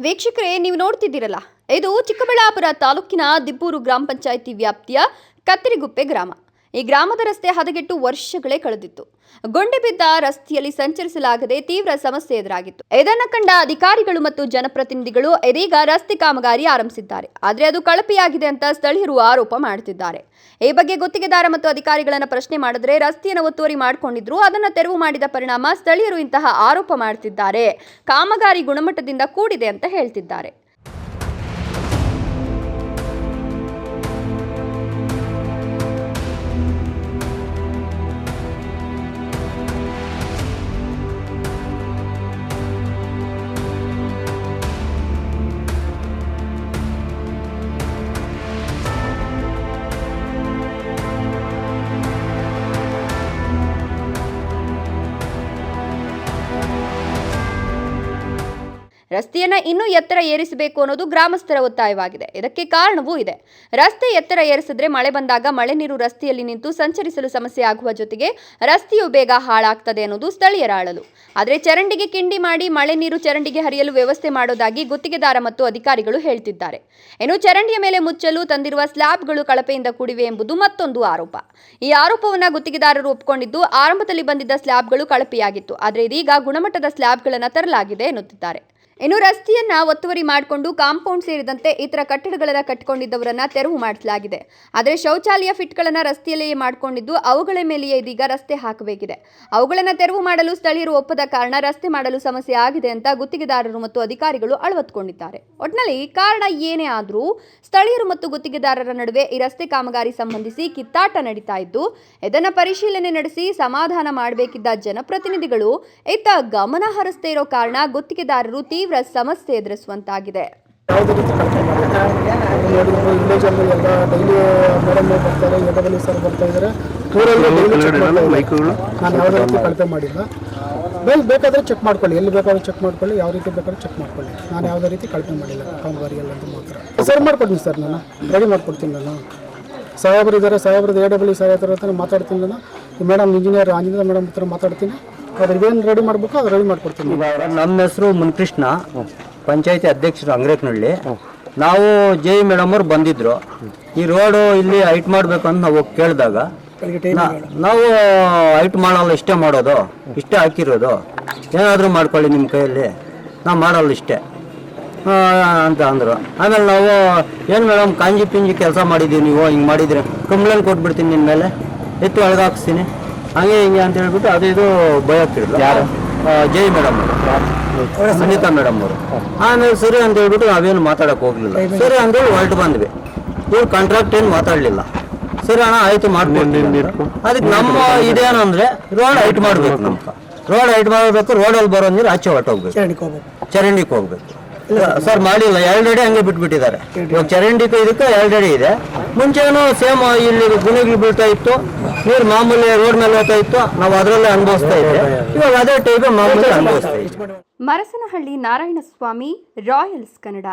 ವೀಕ್ಷಕರೇ, ನೀವು ನೋಡ್ತಿದ್ದೀರಲ್ಲ, ಇದು ಚಿಕ್ಕಬಳ್ಳಾಪುರ ತಾಲೂಕಿನ ದಿಬ್ಬೂರು ಗ್ರಾಮ ಪಂಚಾಯಿತಿ ವ್ಯಾಪ್ತಿಯ ಕತ್ತರಿಗುಪ್ಪೆ ಗ್ರಾಮ. ಈ ಗ್ರಾಮದ ರಸ್ತೆ ಹದಗೆಟ್ಟು ವರ್ಷಗಳೇ ಕಳೆದಿತ್ತು. ಗೊಂಡೆ ಬಿದ್ದ ರಸ್ತೆಯಲ್ಲಿ ಸಂಚರಿಸಲಾಗದೆ ತೀವ್ರ ಸಮಸ್ಯೆ ಎದುರಾಗಿತ್ತು. ಇದನ್ನು ಕಂಡ ಅಧಿಕಾರಿಗಳು ಮತ್ತು ಜನಪ್ರತಿನಿಧಿಗಳು ಇದೀಗ ರಸ್ತೆ ಕಾಮಗಾರಿ ಆರಂಭಿಸಿದ್ದಾರೆ. ಆದರೆ ಅದು ಕಳಪೆಯಾಗಿದೆ ಅಂತ ಸ್ಥಳೀಯರು ಆರೋಪ ಮಾಡುತ್ತಿದ್ದಾರೆ. ಈ ಬಗ್ಗೆ ಗುತ್ತಿಗೆದಾರ ಮತ್ತು ಅಧಿಕಾರಿಗಳನ್ನ ಪ್ರಶ್ನೆ ಮಾಡಿದ್ರೆ ರಸ್ತೆಯನ್ನು ಒತ್ತುವರಿ ಮಾಡಿಕೊಂಡಿದ್ರು, ಅದನ್ನು ತೆರವು ಮಾಡಿದ ಪರಿಣಾಮ ಸ್ಥಳೀಯರು ಇಂತಹ ಆರೋಪ ಮಾಡುತ್ತಿದ್ದಾರೆ. ಕಾಮಗಾರಿ ಗುಣಮಟ್ಟದಿಂದ ಕೂಡಿದೆ ಅಂತ ಹೇಳ್ತಿದ್ದಾರೆ. ರಸ್ತೆಯನ್ನ ಇನ್ನೂ ಎತ್ತರ ಏರಿಸಬೇಕು ಅನ್ನೋದು ಗ್ರಾಮಸ್ಥರ ಒತ್ತಾಯವಾಗಿದೆ. ಇದಕ್ಕೆ ಕಾರಣವೂ ಇದೆ. ರಸ್ತೆ ಎತ್ತರ ಏರಿಸಿದ್ರೆ ಮಳೆ ಬಂದಾಗ ಮಳೆ ನೀರು ರಸ್ತೆಯಲ್ಲಿ ನಿಂತು ಸಂಚರಿಸಲು ಸಮಸ್ಯೆ ಆಗುವ ಜೊತೆಗೆ ರಸ್ತೆಯು ಬೇಗ ಹಾಳಾಗ್ತದೆ ಅನ್ನೋದು ಸ್ಥಳೀಯರ ಅಳಲು. ಆದರೆ ಚರಂಡಿಗೆ ಕಿಂಡಿ ಮಾಡಿ ಮಳೆ ನೀರು ಚರಂಡಿಗೆ ಹರಿಯಲು ವ್ಯವಸ್ಥೆ ಮಾಡೋದಾಗಿ ಗುತ್ತಿಗೆದಾರ ಮತ್ತು ಅಧಿಕಾರಿಗಳು ಹೇಳ್ತಿದ್ದಾರೆ. ಇನ್ನು ಚರಂಡಿಯ ಮೇಲೆ ಮುಚ್ಚಲು ತಂದಿರುವ ಸ್ಲ್ಯಾಬ್ಗಳು ಕಳಪೆಯಿಂದ ಕೂಡಿವೆ ಎಂಬುದು ಮತ್ತೊಂದು ಆರೋಪ. ಈ ಆರೋಪವನ್ನ ಗುತ್ತಿಗೆದಾರರು ಒಪ್ಪಿಕೊಂಡಿದ್ದು, ಆರಂಭದಲ್ಲಿ ಬಂದಿದ್ದ ಸ್ಲ್ಯಾಬ್ಗಳು ಕಳಪೆಯಾಗಿತ್ತು, ಆದರೆ ಇದೀಗ ಗುಣಮಟ್ಟದ ಸ್ಲ್ಯಾಬ್ಗಳನ್ನು ತರಲಾಗಿದೆ ಎನ್ನುತ್ತಿದ್ದಾರೆ. ಇನ್ನು ರಸ್ತೆಯನ್ನ ಒತ್ತುವರಿ ಮಾಡಿಕೊಂಡು ಕಾಂಪೌಂಡ್ ಸೇರಿದಂತೆ ಇತರ ಕಟ್ಟಡಗಳನ್ನು ಕಟ್ಟಿಕೊಂಡಿದ್ದವರನ್ನ ತೆರವು ಮಾಡಿಸಲಾಗಿದೆ. ಆದರೆ ಶೌಚಾಲಯ ಫಿಟ್ಗಳನ್ನು ರಸ್ತೆಯಲ್ಲಿಯೇ ಮಾಡಿಕೊಂಡಿದ್ದು, ಅವುಗಳ ಮೇಲೆಯೇ ಇದೀಗ ರಸ್ತೆ ಹಾಕಬೇಕಿದೆ. ಅವುಗಳನ್ನು ತೆರವು ಮಾಡಲು ಸ್ಥಳೀಯರು ಒಪ್ಪದ ಕಾರಣ ರಸ್ತೆ ಮಾಡಲು ಸಮಸ್ಯೆ ಆಗಿದೆ ಅಂತ ಗುತ್ತಿಗೆದಾರರು ಮತ್ತು ಅಧಿಕಾರಿಗಳು ಅಳವತ್ತುಕೊಂಡಿದ್ದಾರೆ. ಒಟ್ಟಿನಲ್ಲಿ ಕಾರಣ ಏನೇ ಆದರೂ ಸ್ಥಳೀಯರು ಮತ್ತು ಗುತ್ತಿಗೆದಾರರ ನಡುವೆ ಈ ರಸ್ತೆ ಕಾಮಗಾರಿ ಸಂಬಂಧಿಸಿ ಕಿತ್ತಾಟ ನಡೀತಾ ಇದ್ದು, ಇದನ್ನು ಪರಿಶೀಲನೆ ನಡೆಸಿ ಸಮಾಧಾನ ಮಾಡಬೇಕಿದ್ದ ಜನಪ್ರತಿನಿಧಿಗಳು ಇತ್ತ ಗಮನ ಹರಿಸದೇ ಇರೋ ಕಾರಣ ಗುತ್ತಿಗೆದಾರರು ತೀವ್ರ ಸಮಸ್ಯೆ ಎದುರಿಸುವಂತಾಗಿದೆ. ಬೇಕಾದ್ರೆ ಚೆಕ್ ಮಾಡ್ಕೊಳ್ಳಿ, ಎಲ್ಲಿ ಬೇಕಾದ್ರೂ ಚೆಕ್ ಮಾಡ್ಕೊಳ್ಳಿ, ಯಾವ ರೀತಿ ಬೇಕಾದ್ರೂ ಚೆಕ್ ಮಾಡ್ಕೊಳ್ಳಿ. ನಾನು ಯಾವುದೇ ರೀತಿ ಕಳಪೆ ಮಾಡಿಲ್ಲ ಕಾಮಗಾರಿಯಲ್ಲಿ ಅಂತ ಮಾತ್ರ ಸರ್ ಮಾಡ್ಕೊಡ್ತೀನಿ ಸರ್. ನಾನು ರೆಡಿ ಮಾಡ್ಕೊಡ್ತೀನಿ. ನಾನು ಸಾಹೇಬರು ಇದ್ದಾರೆ, ಸಾಹೇಬ್ರದ್ದು AWE ಸಾಹೇಬ್ರ ಹತ್ರ ಮಾತಾಡ್ತೀನಿ. ನಾನು ಮೇಡಮ್ ಇಂಜಿನಿಯರ್ ಆಂಜನೇಯ ಮೇಡಮ್ ಹತ್ರ ಮಾತಾಡ್ತೀನಿ. ಅದ್ರಿಗೆ ಏನು ರೆಡಿ ಮಾಡಬೇಕು ಅದು ರೆಡಿ ಮಾಡ್ಕೊಡ್ತೀನಿ. ನಮ್ಮ ಹೆಸರು ಮುನ್ಕೃಷ್ಣ, ಪಂಚಾಯತಿ ಅಧ್ಯಕ್ಷರು ಅಂಗ್ರೇಕ್ನಹಳ್ಳಿ. ನಾವು JE ಮೇಡಮ್ ಅವ್ರು ಬಂದಿದ್ರು. ಈ ರೋಡು ಇಲ್ಲಿ ಹೈಟ್ ಮಾಡಬೇಕು ಅಂತ ನಾವು ಕೇಳಿದಾಗ, ನಾವು ಹೈಟ್ ಮಾಡಲ್ಲ, ಇಷ್ಟೇ ಮಾಡೋದು, ಇಷ್ಟೇ ಹಾಕಿರೋದು, ಏನಾದರೂ ಮಾಡ್ಕೊಳ್ಳಿ ನಿಮ್ಮ ಕೈಯಲ್ಲಿ, ನಾವು ಮಾಡಲ್ಲ ಇಷ್ಟೇ ಅಂತ ಅಂದರು. ಆಮೇಲೆ ನಾವು ಏನು ಮೇಡಮ್ ಕಾಂಜಿ ಪಿಂಜಿ ಕೆಲಸ ಮಾಡಿದ್ದೀವಿ, ನೀವು ಹಿಂಗೆ ಮಾಡಿದರೆ ಕಂಪ್ಲೇಂಟ್ ಕೊಟ್ಬಿಡ್ತೀನಿ ನಿಮ್ಮ ಮೇಲೆ, ಎತ್ತು ಒಳಗಾಕ್ಸ್ತೀನಿ, ಹಂಗೆ ಹಿಂಗೆ ಅಂತ ಹೇಳ್ಬಿಟ್ಟು ಅದು ಇದು ಭಯ ಆಗ್ತಿರಲಿಲ್ಲ. ಯಾರು JE ಮೇಡಮ್ ಅವರು, ಸುನೀತಾ ಮೇಡಮ್ ಅವರು. ಆಮೇಲೆ ಸರಿ ಅಂತ ಹೇಳ್ಬಿಟ್ಟು ನಾವೇನು ಮಾತಾಡೋಕೆ ಹೋಗಲಿಲ್ಲ. ಸರಿ ಅಂತೇಳಿ ಹೊರಟು ಬಂದ್ವಿ. ಇವ್ರು ಕಾಂಟ್ರಾಕ್ಟ್ ಏನು ಮಾತಾಡಲಿಲ್ಲ. ಸರಿ ಅಣ್ಣ ಆಯಿತು ಮಾಡ್ಕೊಂಡು, ಅದಕ್ಕೆ ನಮ್ಮ ಇದೇನಂದರೆ ರೋಡ್ ಹೈಟ್ ಮಾಡಬೇಕು. ನಮ್ಗೆ ರೋಡ್ ಹೈಟ್ ಮಾಡಬೇಕು, ರೋಡಲ್ಲಿ ಬರೋ ನೀರು ಆಚೆ ಹೊಟ್ಟೋಗ್ಬೇಕು, ಚರಂಡಿಗೆ ಹೋಗ್ಬೇಕು. ಸರ್ ಮಾಡಿಲ್ಲ, 2 ಅಡಿ ಹಂಗೆ ಬಿಟ್ಬಿಟ್ಟಿದ್ದಾರೆ. ಇವಾಗ ಚರಂಡಿಗೆ ಇದಕ್ಕೆ 2 ಅಡಿ ಇದೆ. ಮುಂಚೆನೂ ಸೇಮ್ ಇಲ್ಲಿ ಗುಣಿಗಳು ಬೀಳ್ತಾ ಇತ್ತು, ನೀರು ಮಾಮೂಲಿ ರೋಡ್ ಮೇಲೆ ಹೋಗ್ತಾ ಇತ್ತು, ನಾವು ಅದರಲ್ಲೇ ಅನುಭವಿಸ್ತಾ ಇದ್ದೆ. ಇವಾಗ ಅದೇ ಟೈಪ್ ಮಾಮೂಲಿ ಅನುಭವಿಸ್ತಾ ಇತ್ತು. ಮರಸನಹಳ್ಳಿ ನಾರಾಯಣಸ್ವಾಮಿ, ರಾಯಲ್ಸ್ ಕನ್ನಡ.